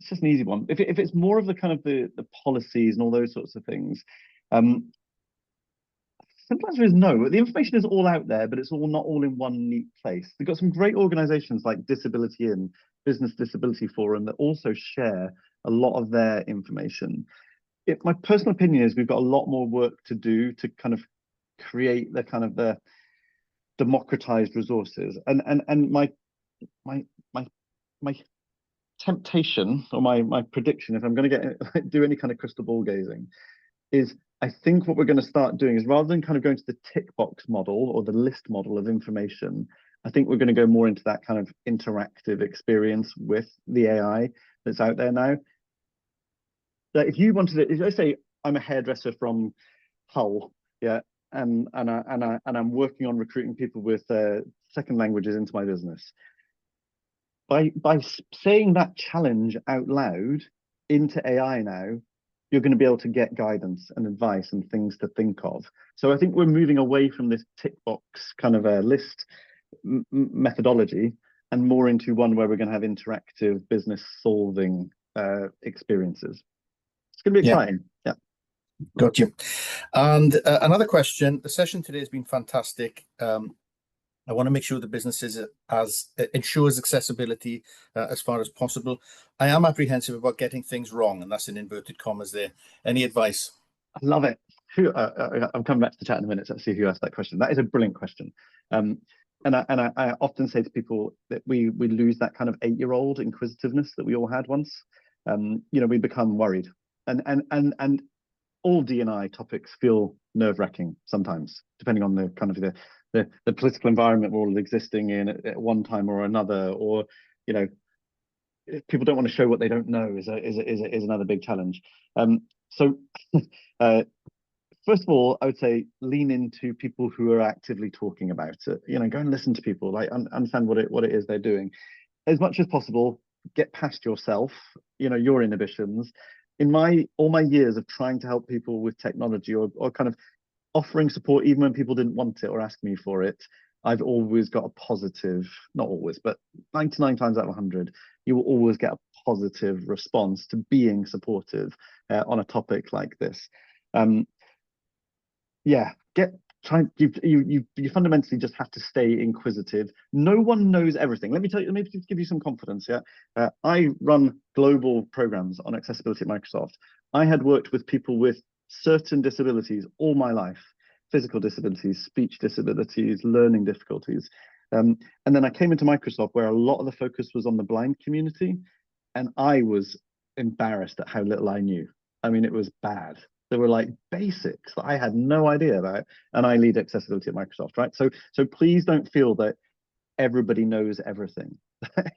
just an easy one. If it's more of the kind of the policies and all those sorts of things, simple answer is no. The information is all out there, but it's all not all in one neat place. We've got some great organizations like Disability and Business Disability Forum that also share a lot of their information. My personal opinion is we've got a lot more work to do to kind of create the kind of the democratized resources. And my temptation or my prediction, if I'm going to do any kind of crystal ball gazing, is I think what we're going to start doing is, rather than kind of going to the tick box model or the list model of information, I think we're going to go more into that kind of interactive experience with the AI that's out there now. That if you wanted to, let's say I'm a hairdresser from Hull, yeah, and I'm working on recruiting people with second languages into my business. By saying that challenge out loud into AI now, you're going to be able to get guidance and advice and things to think of. So I think we're moving away from this tick box kind of a list methodology and more into one where we're going to have interactive business solving experiences. It's going to be exciting. Yeah. Got you. And another question, the session today has been fantastic. I want to make sure the businesses ensures accessibility as far as possible. I am apprehensive about getting things wrong, and that's in inverted commas there. Any advice? I love it. I'm coming back to the chat in a minute. So let's see who asked that question. That is a brilliant question. And I often say to people that we lose that kind of 8-year-old inquisitiveness that we all had once. We become worried, and all D&I topics feel nerve-wracking sometimes, depending on the kind of the political environment we're all existing in at one time or another, or people don't want to show what they don't know is another big challenge. So first of all, I would say lean into people who are actively talking about it. Go and listen to people, like understand what it is they're doing. As much as possible, get past yourself, your inhibitions. In all my years of trying to help people with technology or kind of offering support, even when people didn't want it or ask me for it, I've always got a positive, not always, but 99 times out of 100, you will always get a positive response to being supportive on a topic like this. You fundamentally just have to stay inquisitive. No one knows everything. Let me just give you some confidence. I run global programs on accessibility at Microsoft. I had worked with people with certain disabilities all my life: physical disabilities, speech disabilities, learning difficulties. And then I came into Microsoft, where a lot of the focus was on the blind community, and I was embarrassed at how little I knew. I mean, it was bad. There were like basics that I had no idea about, and I lead accessibility at Microsoft, right? So please don't feel that everybody knows everything.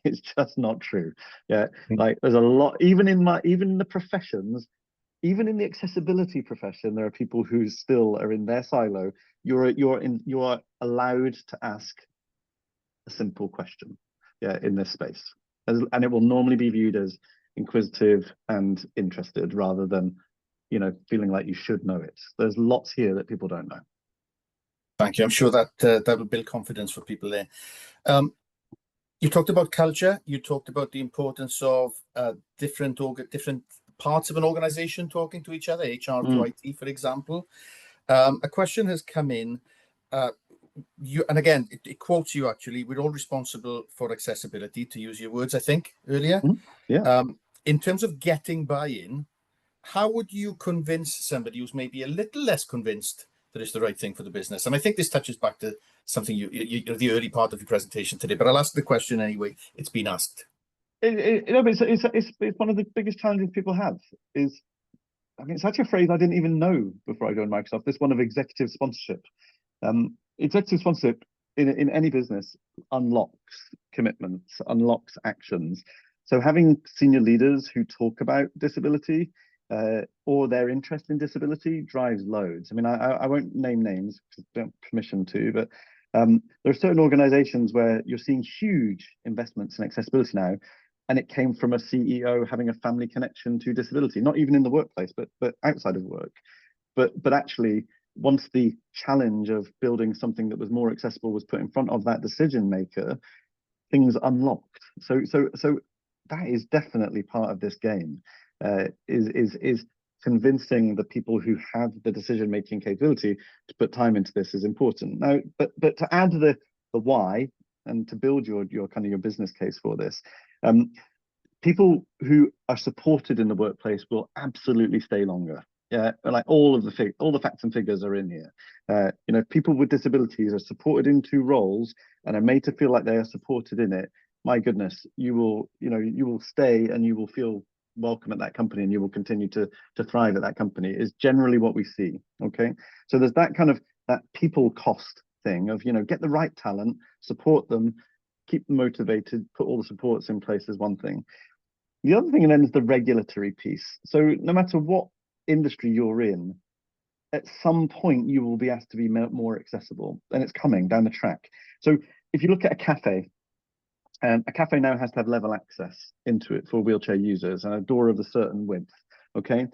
It's just not true. Like there's a lot, even in the professions, even in the accessibility profession, there are people who still are in their silo. You are allowed to ask a simple question, in this space, and it will normally be viewed as inquisitive and interested, rather than feeling like you should know it. There's lots here that people don't know. Thank you. I'm sure that that will build confidence for people there. You talked about culture. You talked about the importance of different parts of an organization talking to each other, HR to IT, for example. A question has come in. And again, it quotes you actually. We're all responsible for accessibility, to use your words, I think, earlier. In terms of getting buy-in, how would you convince somebody who's maybe a little less convinced that it's the right thing for the business? And I think this touches back to something the early part of your presentation today, but I'll ask the question anyway. It's been asked. It's one of the biggest challenges people have. It's actually a phrase I didn't even know before I joined Microsoft. This one of executive sponsorship. Executive sponsorship in any business unlocks commitments, unlocks actions. So having senior leaders who talk about disability or their interest in disability drives loads. I mean, I won't name names because I don't have permission to, but there are certain organizations where you're seeing huge investments in accessibility now, and it came from a CEO having a family connection to disability, not even in the workplace, but outside of work. But actually, once the challenge of building something that was more accessible was put in front of that decision maker, things unlocked. So that is definitely part of this game. Is convincing the people who have the decision-making capability to put time into this is important. Now, but to add the why and to build your kind of your business case for this, people who are supported in the workplace will absolutely stay longer. Like all the facts and figures are in here. People with disabilities are supported into roles and are made to feel like they are supported in it. My goodness, you will stay and you will feel welcome at that company, and you will continue to thrive at that company, is generally what we see. Okay, so there's that kind of that people cost thing of get the right talent, support them, keep them motivated, put all the supports in place is one thing. The other thing, and then, is the regulatory piece. So no matter what industry you're in, at some point you will be asked to be more accessible, and it's coming down the track. So if you look at a cafe now has to have level access into it for wheelchair users and a door of a certain width. Okay,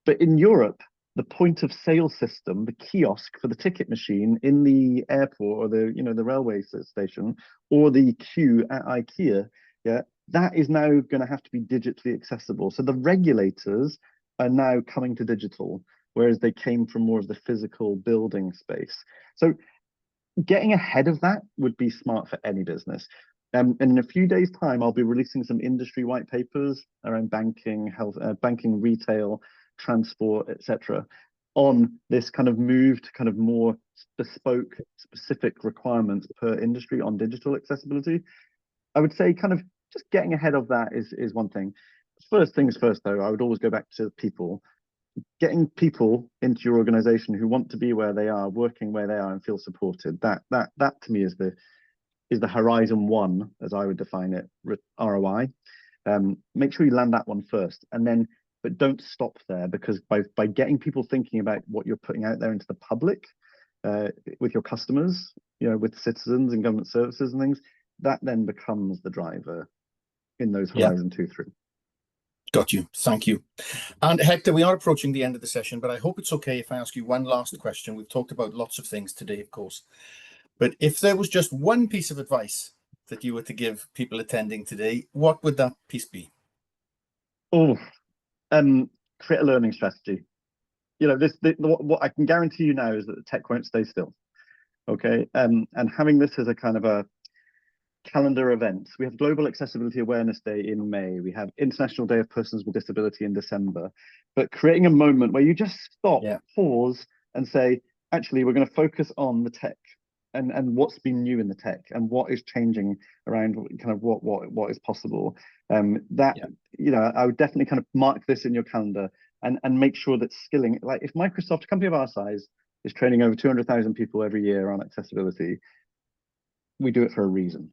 but in Europe, the point of sale system, the kiosk for the ticket machine in the airport or the railway station, or the queue at IKEA, that is now going to have to be digitally accessible. So the regulators are now coming to digital, whereas they came from more of the physical building space. So getting ahead of that would be smart for any business. And in a few days' time, I'll be releasing some industry white papers around banking, health, banking, retail, transport, etc. on this kind of move to kind of more bespoke, specific requirements per industry on digital accessibility. I would say kind of just getting ahead of that is one thing. First things first, though, I would always go back to people. Getting people into your organization who want to be where they are, working where they are, and feel supported. That to me is the horizon one, as I would define it, ROI. Make sure you land that one first, and then, but don't stop there, because by getting people thinking about what you're putting out there into the public, with your customers, with citizens and government services and things, that then becomes the driver in those horizon 2, 3. Got you. Thank you. And Hector, we are approaching the end of the session, but I hope it's okay if I ask you one last question. We've talked about lots of things today, of course, but if there was just one piece of advice that you were to give people attending today, what would that piece be? Oh, create a learning strategy. What I can guarantee you now is that the tech won't stay still. Okay, and having this as a kind of a calendar event. We have Global Accessibility Awareness Day in May. We have International Day of Persons with Disability in December. But creating a moment where you just stop, pause, and say, actually, we're going to focus on the tech and what's been new in the tech and what is changing around kind of what is possible. I would definitely kind of mark this in your calendar and make sure that skilling, like if Microsoft, a company of our size, is training over 200,000 people every year on accessibility, we do it for a reason.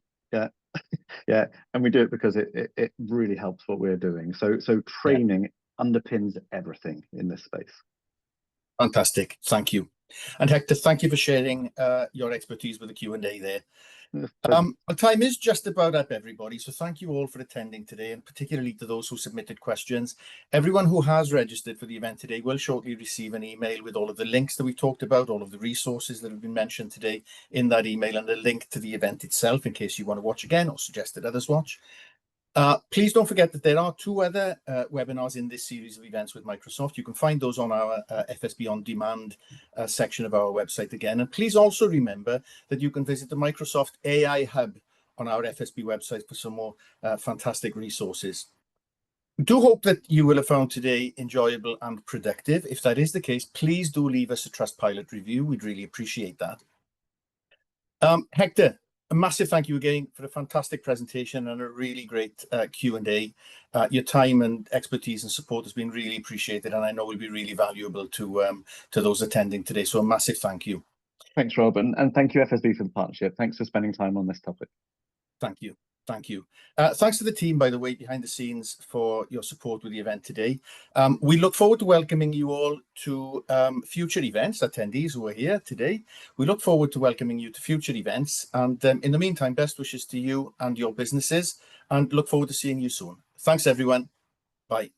Yeah, and we do it because it really helps what we're doing. So training underpins everything in this space. Fantastic, thank you. And Hector, thank you for sharing your expertise with the Q&A there. Our time is just about up, everybody, so thank you all for attending today, and particularly to those who submitted questions. Everyone who has registered for the event today will shortly receive an email with all of the links that we've talked about, all of the resources that have been mentioned today in that email, and a link to the event itself in case you want to watch again or suggest that others watch. Please don't forget that there are 2 other webinars in this series of events with Microsoft. You can find those on our FSB On Demand section of our website again. And please also remember that you can visit the Microsoft AI Hub on our FSB website for some more fantastic resources. We do hope that you will have found today enjoyable and productive. If that is the case, please do leave us a Trustpilot review. We'd really appreciate that. Hector, a massive thank you again for a fantastic presentation and a really great Q&A. Your time and expertise and support has been really appreciated, and I know will be really valuable to those attending today. So a massive thank you. Thanks, Rob, and thank you, FSB, for the partnership. Thanks for spending time on this topic. Thank you. Thank you. Thanks to the team, by the way, behind the scenes for your support with the event today. We look forward to welcoming you all to future events, attendees who are here today. We look forward to welcoming you to future events. And in the meantime, best wishes to you and your businesses, and look forward to seeing you soon. Thanks, everyone. Bye.